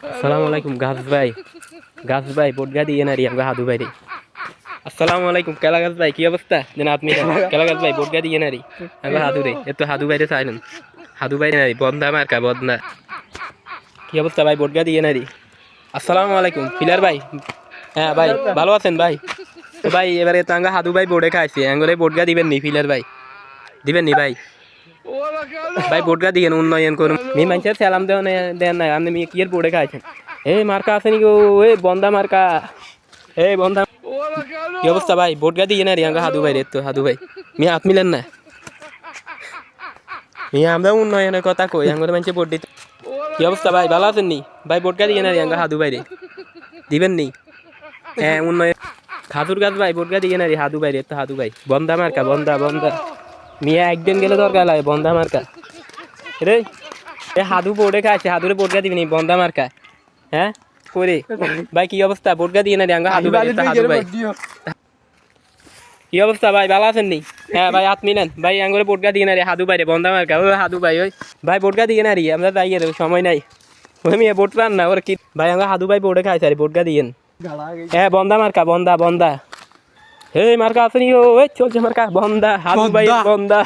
আসসালামু আলাইকুম গাছ ভাই বোটগা দিয়ে না রি আমগো হাদু ভাই রে। আসসালামু আলাইকুম কেলা গাছ ভাই কি অবস্থা যেন আপনি কেলা গাছ ভাই বোটগা দিয়ে না রি আমগো হাদু রে এত হাদু ভাইরে চাইলেন হাদু ভাই না রি বন্ধা মার্কা বদনা কি অবস্থা ভাই বোটগা দিয়ে না রি। আসসালামু আলাইকুম ফিলার ভাই হ্যাঁ ভাই ভালো আছেন ভাই তো ভাই এবারে তো আঙ্গা হাদু ভাই বোর্ডে খাইছে আঙ্গরে বোটগা দিবেন নি ফিলার ভাই দিবেন নি ভাই ভাই বোটগা দিয়েন উন্নয়ন করুন মি মানুষের সালাম দেন না আপনি মি কিয়ের বোর্ডে খাইছেন এই মার্কা আছে নাকি ওই বন্ধা মার্কা এই বন্ধা কি অবস্থা ভাই বোটগা দিয়ে না রে আঙ্গা হাদু ভাই রে তো হাদু ভাই মি হাত মিলেন না মি আমরা উন্নয়নের কথা কই আঙ্গরে মানুষের বোট দিতে কি অবস্থা ভাই ভালো আছেন নি ভাই বোটগা দিয়ে না রে আঙ্গা হাদু ভাই রে দিবেন নি হ্যাঁ উন্নয়ন খাদুর গাছ ভাই বোটগা দিয়ে না রে হাদু ভাই রে তো হাদু ভাই বন্ধা মার্কা বন্ধা বন্ধা মিয়া একদিন গেলে দরকার লাগে বন্ধা মার্কা রে এ হাদু বোর্ডে খাইছে হাদুরে বোটগা দিবি বন্ধা মার্কা হ্যাঁ করে ভাই কি অবস্থা বোটগা দিয়ে না রে আঙ্গা হাদু ভাই হাদু ভাই কি অবস্থা ভাই ভালো আছেন নি হ্যাঁ ভাই হাত মিলেন ভাই আঙ্গুরে বোটগা দিয়ে না রে হাদু ভাই রে বন্ধা মার্কা ও হাদু ভাই ওই ভাই বোটগা দিয়ে না রে আমরা যাই সময় নাই ওই মেয়ে বোট পান না ওর কি ভাই আঙ্গা হাদু ভাই বোর্ডে খাইছে রে বোটগা দিয়েন হ্যাঁ বন্ধা মার্কা বন্ধা বন্ধা হে মার্কা আছে নি ও চলছে মার্কা বন্ধা হাদু ভাই বন্ধা